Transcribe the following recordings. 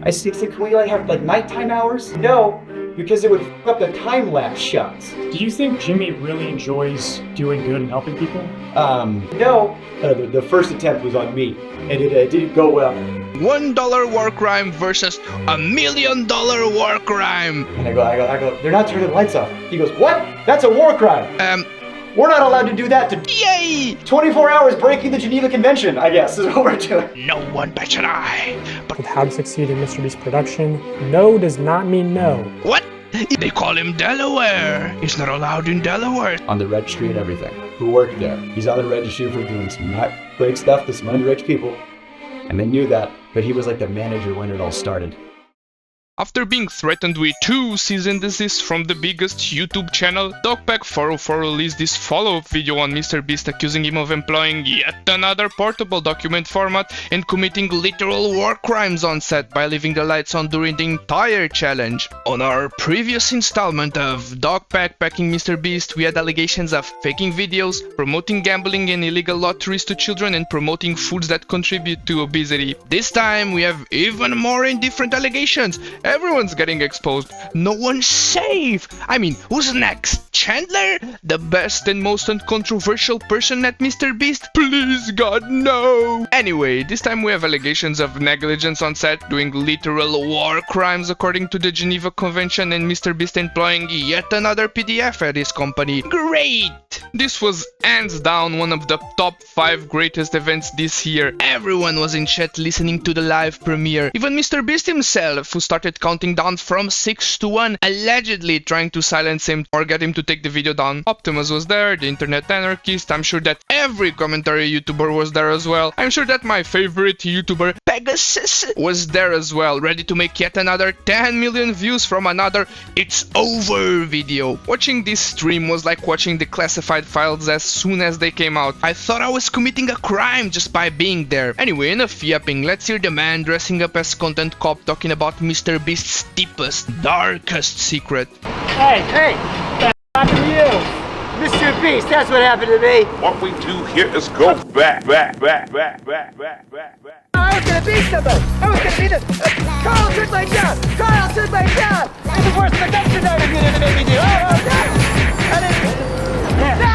I said, can we like have like nighttime hours? No, because it would f up the time-lapse shots. Do you think Jimmy really enjoys doing good and helping people? No. The first attempt was on me, and it didn't go well. $1 war crime versus $1 million war crime. And I go, they're not turning the lights off. He goes, what? That's a war crime. We're not allowed to do that to— Yay! 24 hours breaking the Geneva Convention, I guess, is what we're doing. No one bats an eye. But With how to succeed in MrBeast production, no does not mean no. what? They call him Delaware. He's not allowed in Delaware. On the registry and everything. Who worked there? He's on the registry for doing some not great stuff to some underage people. And they knew that, but he was like the manager when it all started. After being threatened with 2 cease and desists from the biggest YouTube channel, Dogpack404 released this follow-up video on MrBeast accusing him of employing yet another portable document format and committing literal war crimes on set by leaving the lights on during the entire challenge. On our previous installment of Dogpack Packing MrBeast, we had allegations of faking videos, promoting gambling and illegal lotteries to children, and promoting foods that contribute to obesity. This time we have even more indifferent allegations. Everyone's getting exposed. No one's safe. I mean, who's next? Chandler? The best and most uncontroversial person at MrBeast? Please God, no! Anyway, this time we have allegations of negligence on set, doing literal war crimes according to the Geneva Convention, and MrBeast employing yet another PDF at his company. Great! This was hands down one of the top 5 greatest events this year. Everyone was in chat listening to the live premiere. Even MrBeast himself, who started counting down from 6 to 1, allegedly trying to silence him or get him to take the video down. Optimus was there, the internet anarchist. I'm sure that every commentary YouTuber was there as well. I'm sure that my favorite YouTuber, Pegasus, was there as well, ready to make yet another 10 million views from another "It's Over" video. Watching this stream was like watching the classified files as soon as they came out. I thought I was committing a crime just by being there. Anyway, enough yapping, let's hear the man dressing up as content cop talking about MrBeast's deepest, darkest secret. Hey, what happened to you? MrBeast, that's what happened to me. What we do here is go back. I was gonna be somebody. I was gonna be the Carl took my job. Carl took my job. It's the worst production I've ever made me do. Oh no! I didn't. No!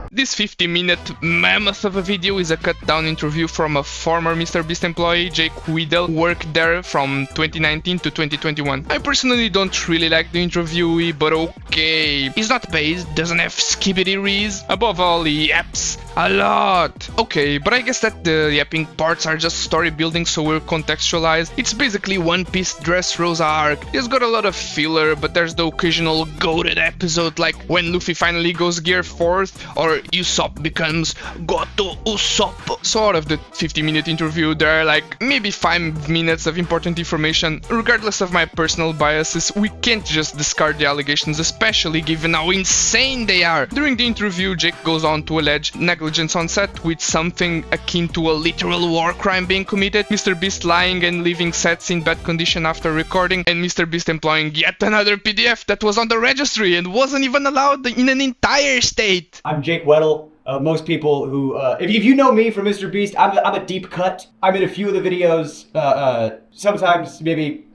This 50-minute mammoth of a video is a cut-down interview from a former MrBeast employee, Jake Weedle, who worked there from 2019 to 2021. I personally don't really like the interviewee, but okay. He's not paid, doesn't have skibbity rees. Above all, he yaps a lot. Okay, but I guess that the yapping parts are just story building, so we're contextualized. It's basically One Piece Dressrosa arc. It's got a lot of filler, but there's the occasional goated episode, like when Luffy finally goes Gear 4th, or Usopp becomes Goto Usopp. So out of the 50-minute interview, there are like maybe 5 minutes of important information. Regardless of my personal biases, we can't just discard the allegations, especially given how insane they are. During the interview, Jake goes on to allege negligence on set, with something akin to a literal war crime being committed, MrBeast lying and leaving sets in bad condition after recording, and MrBeast employing yet another PDF that was on the registry and wasn't even allowed in an entire state. I'm Jake Weddle. Most people who, if you know me from MrBeast, I'm a deep cut. I'm in a few of the videos, sometimes maybe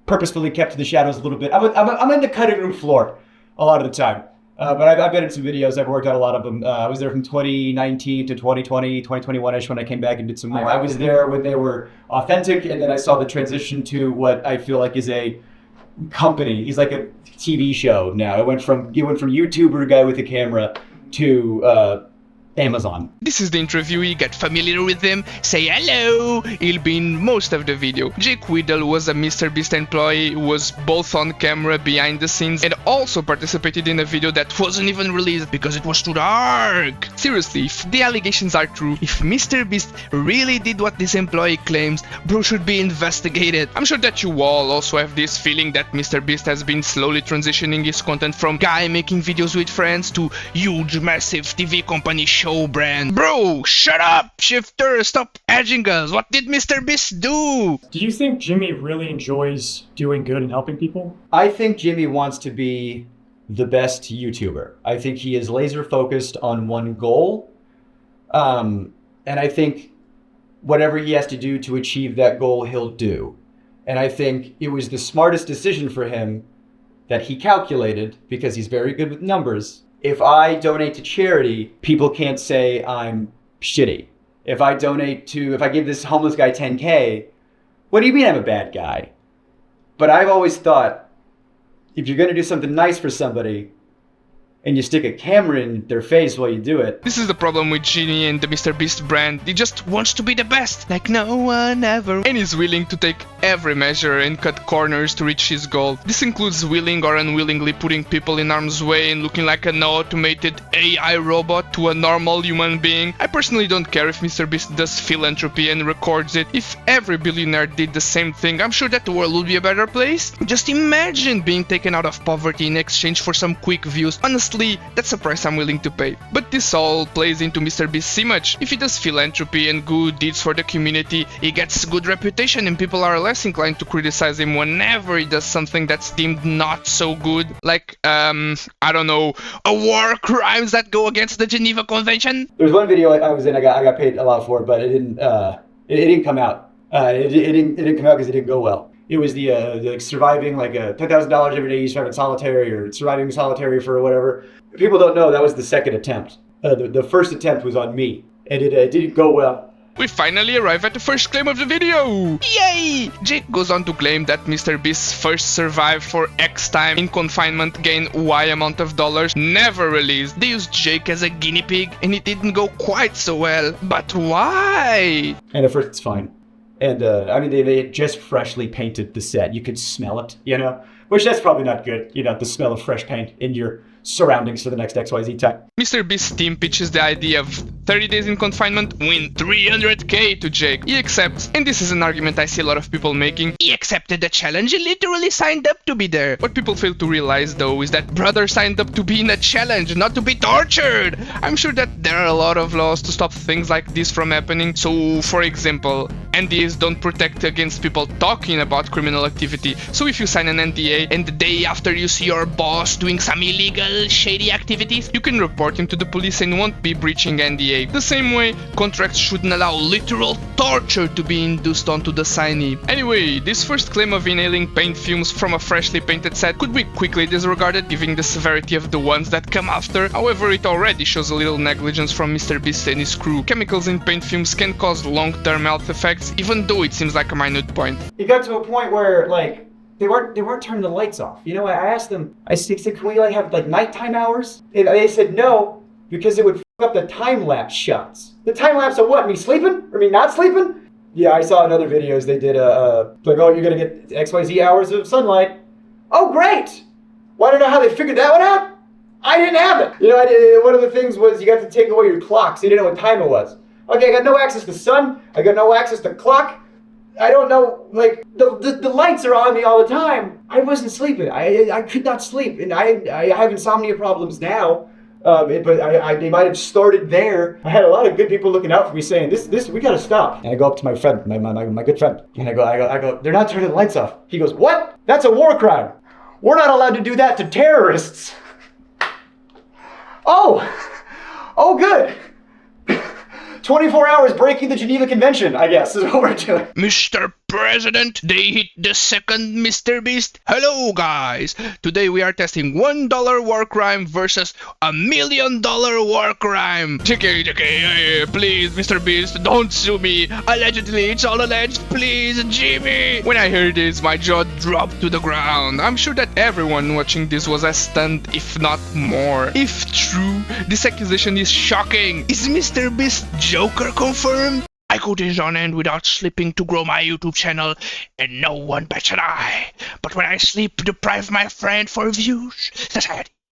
purposefully kept to the shadows a little bit. I'm in the cutting room floor a lot of the time. But I've been in some videos, I've worked on a lot of them. I was there from 2019 to 2020, 2021-ish when I came back and did some more. I was there when they were authentic, and then I saw the transition to what I feel like is a company. He's like a TV show now. It went from YouTuber guy with a camera to Amazon. This is the interviewee, get familiar with him, say hello, he'll be in most of the video. Jake Weedle was a MrBeast employee who was both on camera behind the scenes and also participated in a video that wasn't even released because it was too dark. Seriously, if the allegations are true, if MrBeast really did what this employee claims, bro should be investigated. I'm sure that you all also have this feeling that MrBeast has been slowly transitioning his content from guy making videos with friends to huge massive TV company show brand. Bro, shut up, Shifter, stop edging us. What did MrBeast do? Do you think Jimmy really enjoys doing good and helping people? I think Jimmy wants to be the best YouTuber. I think he is laser focused on one goal. And I think whatever he has to do to achieve that goal, he'll do. And I think it was the smartest decision for him that he calculated, because he's very good with numbers. If I donate to charity, people can't say I'm shitty. If I give this homeless guy 10K, what do you mean I'm a bad guy? But I've always thought, if you're going to do something nice for somebody, and you stick a camera in their face while you do it. This is the problem with Genie and the MrBeast brand. He just wants to be the best, like no one ever, and is willing to take every measure and cut corners to reach his goal. This includes willing or unwillingly putting people in harm's way and looking like an automated AI robot to a normal human being. I personally don't care if MrBeast does philanthropy and records it. If every billionaire did the same thing, I'm sure that the world would be a better place. Just imagine being taken out of poverty in exchange for some quick views. Honestly, that's a price I'm willing to pay. But this all plays into MrBeast's image. If he does philanthropy and good deeds for the community, he gets good reputation and people are less inclined to criticize him whenever he does something that's deemed not so good. Like, I don't know, a war crimes that go against the Geneva Convention? There's one video I was in, I got paid a lot for it, but it didn't come out. It didn't come out because it didn't go well. It was the surviving like $10,000 every day you survive in solitary, or surviving solitary for whatever. People don't know that was the second attempt. The first attempt was on me, and it didn't go well. We finally arrive at the first claim of the video! Yay! Jake goes on to claim that MrBeast first survived for X time in confinement, gained Y amount of dollars, never released. They used Jake as a guinea pig and it didn't go quite so well. But why? And at first it's fine. And I mean, they had just freshly painted the set. You could smell it, you know? Which that's probably not good, you know, the smell of fresh paint in your surroundings for the next XYZ time. MrBeast's team pitches the idea of 30 days in confinement, win 300k to Jake. He accepts, and this is an argument I see a lot of people making. He accepted the challenge, he literally signed up to be there. What people fail to realize though is that brother signed up to be in a challenge, not to be tortured. I'm sure that there are a lot of laws to stop things like this from happening. So for example, NDAs don't protect against people talking about criminal activity. So if you sign an NDA and the day after you see your boss doing some illegal shady activities, you can report him to the police and won't be breaching NDA. The same way, contracts shouldn't allow literal torture to be induced onto the signee. Anyway, this first claim of inhaling paint fumes from a freshly painted set could be quickly disregarded given the severity of the ones that come after. However, it already shows a little negligence from MrBeast and his crew. Chemicals in paint fumes can cause long-term health effects, even though it seems like a minute point. It got to a point where, like, they weren't turning the lights off. You know, I asked them, I said, can we like have like nighttime hours? And they said no, because it would f up the time-lapse shots. The time-lapse of what? Me sleeping? Or me not sleeping? Yeah, I saw in other videos they did like, oh, you're gonna get XYZ hours of sunlight. Oh, great! Wanna know how they figured that one out? I didn't have it. You know, one of the things was you got to take away your clock, so you didn't know what time it was. Okay, I got no access to sun, I got no access to clock. I don't know, like, the lights are on me all the time. I wasn't sleeping. I could not sleep. And I have insomnia problems now. But they might have started there. I had a lot of good people looking out for me saying, this, we gotta stop. And I go up to my friend, my good friend. And I go, they're not turning the lights off. He goes, what? That's a war crime. We're not allowed to do that to terrorists. Oh, good. 24 hours breaking the Geneva Convention, I guess, is what we're doing. Mr. President, they hit the second MrBeast. Hello, guys. Today we are testing $1 war crime versus $1 million war crime. JK, please, MrBeast, don't sue me. Allegedly, it's all alleged. Please, Jimmy. When I heard this, my jaw dropped to the ground. I'm sure that everyone watching this was as stunned, if not more. If true, this accusation is shocking. Is MrBeast Joker confirmed? I could this on end without sleeping to grow my YouTube channel, and no one bats an eye. But when I sleep, deprive my friend for views,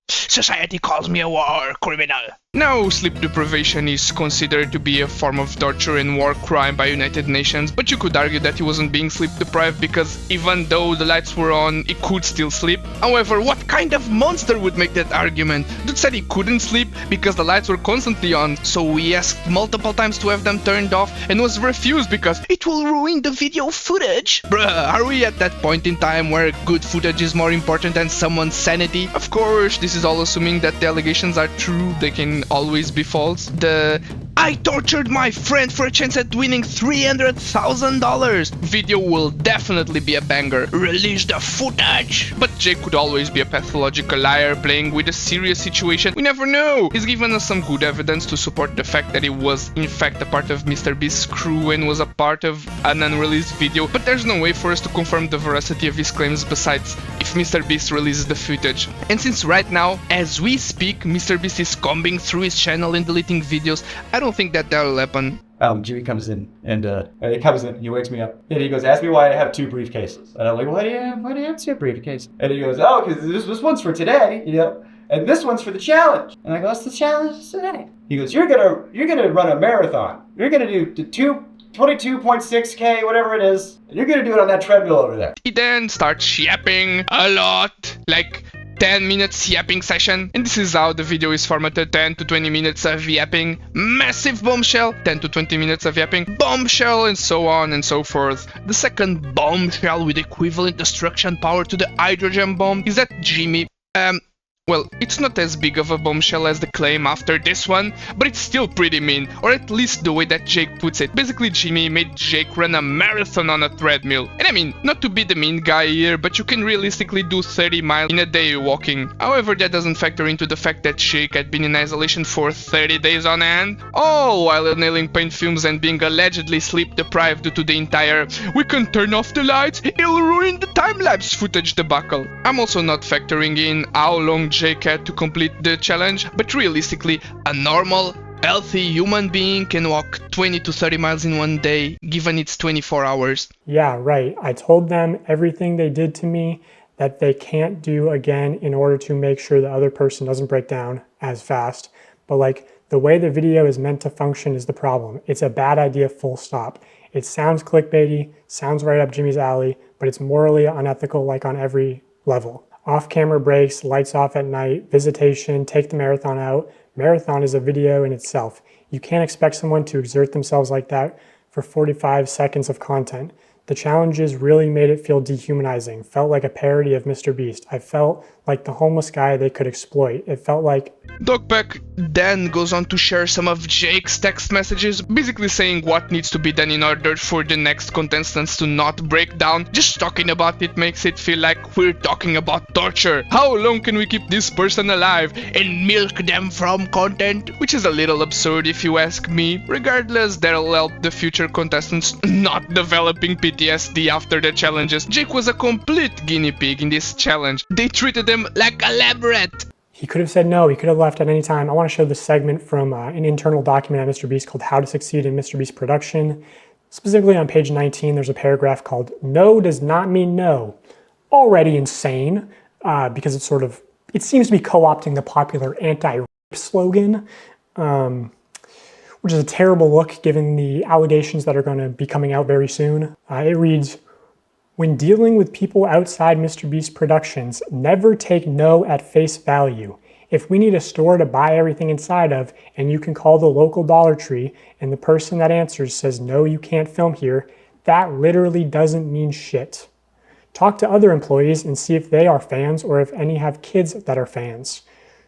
society calls me a war criminal. Now, sleep deprivation is considered to be a form of torture and war crime by United Nations, but you could argue that he wasn't being sleep deprived because even though the lights were on, he could still sleep. However, what kind of monster would make that argument? Dude said he couldn't sleep because the lights were constantly on, so he asked multiple times to have them turned off and was refused because it will ruin the video footage. Bruh, are we at that point in time where good footage is more important than someone's sanity? Of course, this is all assuming that the allegations are true. They can always be false. The "I tortured my friend for a chance at winning $300,000" video will definitely be a banger. Release the footage! But Jake could always be a pathological liar playing with a serious situation. We never know. He's given us some good evidence to support the fact that he was in fact a part of MrBeast's crew and was a part of an unreleased video, but there's no way for us to confirm the veracity of his claims besides if MrBeast releases the footage. And since right now, as we speak, MrBeast is combing through his channel and deleting videos, I don't think that will happen. Jimmy comes in and he wakes me up and he goes, ask me why I have 2 briefcases. And I'm like, why do you have 2 briefcases? And he goes, oh, because this one's for today, you know, and this one's for the challenge. And I go, what's the challenge today? He goes, you're gonna run a marathon. You're gonna do 22.6K, whatever it is, and you're gonna do it on that treadmill over there. He then starts yapping a lot, like 10 minutes yapping session, and this is how the video is formatted: 10 to 20 minutes of yapping, massive bombshell, 10 to 20 minutes of yapping, bombshell, and so on and so forth. The second bombshell with equivalent destruction power to the hydrogen bomb is that Jimmy, well, it's not as big of a bombshell as the claim after this one, but it's still pretty mean, or at least the way that Jake puts it. Basically, Jimmy made Jake run a marathon on a treadmill. And I mean, not to be the mean guy here, but you can realistically do 30 miles in a day walking. However, that doesn't factor into the fact that Jake had been in isolation for 30 days on end, all while inhaling paint fumes and being allegedly sleep deprived due to the entire "we can turn off the lights, it'll ruin the time-lapse footage" debacle. I'm also not factoring in how long Jake had to complete the challenge, but realistically, a normal, healthy human being can walk 20 to 30 miles in one day, given it's 24 hours. Yeah, right. I told them everything they did to me that they can't do again in order to make sure the other person doesn't break down as fast. But like, the way the video is meant to function is the problem. It's a bad idea, full stop. It sounds clickbaity, sounds right up Jimmy's alley, but it's morally unethical like on every level. Off-camera breaks, lights off at night, visitation, take the marathon out. Marathon is a video in itself. You can't expect someone to exert themselves like that for 45 seconds of content. The challenges really made it feel dehumanizing, felt like a parody of MrBeast. I felt like the homeless guy they could exploit. It felt like... Dogpack then goes on to share some of Jake's text messages, basically saying what needs to be done in order for the next contestants to not break down. Just talking about it makes it feel like we're talking about torture. How long can we keep this person alive and milk them from content? Which is a little absurd if you ask me. Regardless, that'll help the future contestants not developing PTSD after the challenges. Jake was a complete guinea pig in this challenge. They treated him like a lab rat. He could have said no, he could have left at any time. I want to show this segment from an internal document at MrBeast called How to Succeed in MrBeast Production. Specifically on page 19, there's a paragraph called "No does not mean no." Already insane, because it seems to be co-opting the popular anti-rape slogan, which is a terrible look given the allegations that are going to be coming out very soon. It reads, "When dealing with people outside MrBeast Productions, never take no at face value. If we need a store to buy everything inside of, and you can call the local Dollar Tree, and the person that answers says, no, you can't film here, that literally doesn't mean shit. Talk to other employees and see if they are fans or if any have kids that are fans.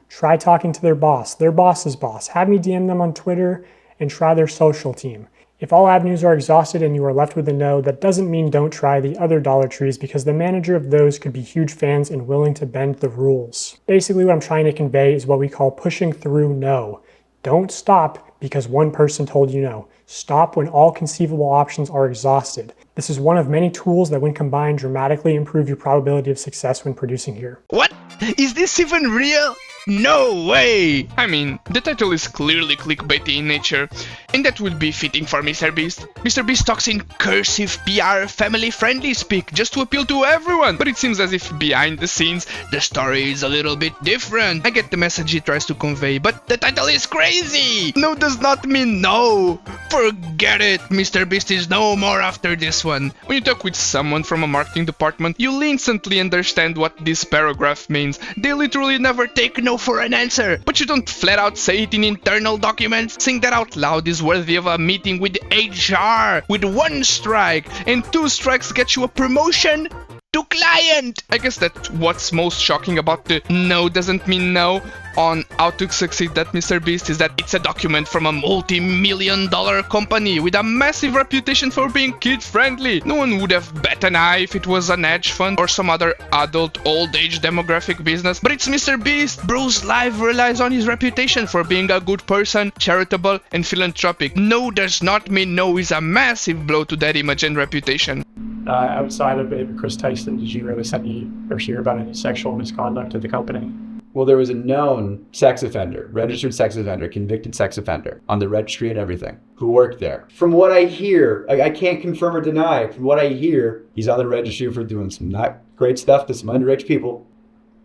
Try talking to their boss's boss. Have me DM them on Twitter and try their social team. If all avenues are exhausted and you are left with a no, that doesn't mean don't try the other Dollar Trees because the manager of those could be huge fans and willing to bend the rules." Basically what I'm trying to convey is what we call pushing through no. Don't stop because one person told you no. Stop when all conceivable options are exhausted. This is one of many tools that when combined dramatically improve your probability of success when producing here. What? Is this even real? No way! I mean, the title is clearly clickbaity in nature, and that would be fitting for MrBeast. MrBeast talks in cursive PR family-friendly speak just to appeal to everyone, but it seems as if behind the scenes the story is a little bit different. I get the message he tries to convey, but the title is crazy! No does not mean no! Forget it! MrBeast is no more after this one. When you talk with someone from a marketing department, you'll instantly understand what this paragraph means. They literally never take no for an answer, but you don't flat out say it in internal documents. Saying that out loud is worthy of a meeting with HR. With 1 strike and 2 strikes get you a promotion to client. I guess that's what's most shocking about the no doesn't mean no on how to succeed at MrBeast is that it's a document from a multi-million-dollar company with a massive reputation for being kid-friendly. No one would have bet an eye if it was an hedge fund or some other adult old-age demographic business, but it's MrBeast. Bro's life relies on his reputation for being a good person, charitable, and philanthropic. No does not mean no is a massive blow to that image and reputation. Outside of it, Chris Tyson, did you really see or hear about any sexual misconduct at the company? Well, there was a known sex offender, registered sex offender, convicted sex offender on the registry and everything who worked there. From what I hear, I can't confirm or deny, from what I hear, he's on the registry for doing some not great stuff to some underage people.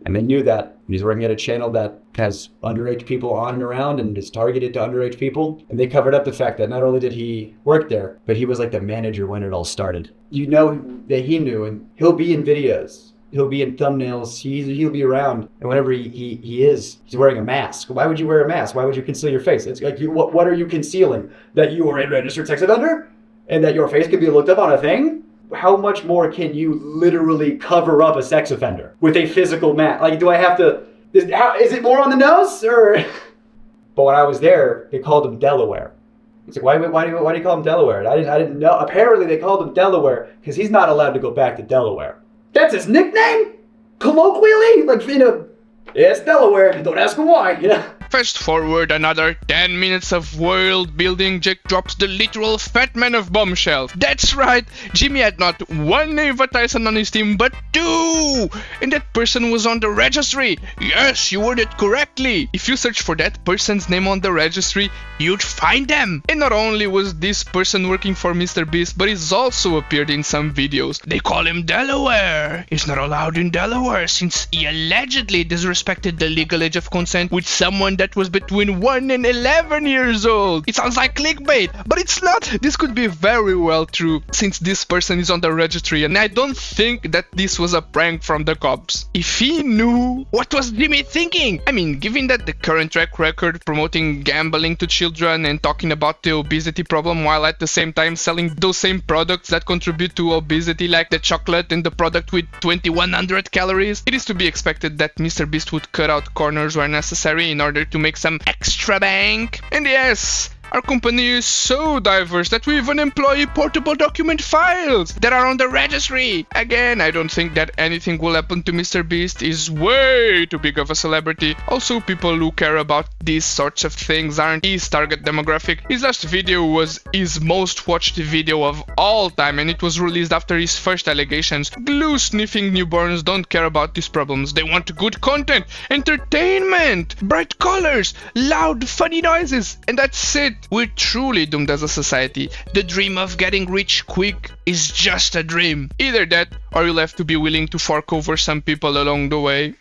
And they knew that. And he's working at a channel that has underage people on and around and is targeted to underage people. And they covered up the fact that not only did he work there, but he was like the manager when it all started. You know that he knew, and he'll be in videos. He'll be in thumbnails. He'll be around. And whenever he's wearing a mask. Why would you wear a mask? Why would you conceal your face? It's like, what are you concealing? That you are a registered sex offender? And that your face can be looked up on a thing? How much more can you literally cover up a sex offender with a physical mask? Like, do I have to, is it more on the nose or? But when I was there, they called him Delaware. It's like, why do you call him Delaware? I didn't know. Apparently they called him Delaware because he's not allowed to go back to Delaware. That's his nickname? Colloquially? Like, it's Delaware. Don't ask him why, Fast forward another 10 minutes of world building, Jake drops the literal fat man of bombshells. That's right, Jimmy had not 1 Eva Tyson on his team, but 2! And that person was on the registry. Yes, you worded correctly. If you search for that person's name on the registry, you'd find them. And not only was this person working for MrBeast, but he's also appeared in some videos. They call him Delaware. He's not allowed in Delaware since he allegedly disrespected the legal age of consent with someone that was between 1 and 11 years old. It sounds like clickbait, but it's not. This could be very well true since this person is on the registry, and I don't think that this was a prank from the cops. If he knew, what was Jimmy thinking? I mean, given that the current track record promoting gambling to children and talking about the obesity problem while at the same time selling those same products that contribute to obesity like the chocolate and the product with 2100 calories, it is to be expected that MrBeast would cut out corners where necessary in order to make some extra bank. And yes, our company is so diverse that we even employ portable document files that are on the registry. Again, I don't think that anything will happen to MrBeast. Is way too big of a celebrity. Also, people who care about these sorts of things aren't his target demographic. His last video was his most watched video of all time, and it was released after his first allegations. Glue-sniffing newborns don't care about these problems. They want good content, entertainment, bright colors, loud, funny noises, and that's it. We're truly doomed as a society. The dream of getting rich quick is just a dream. Either that, or you'll have to be willing to fork over some people along the way.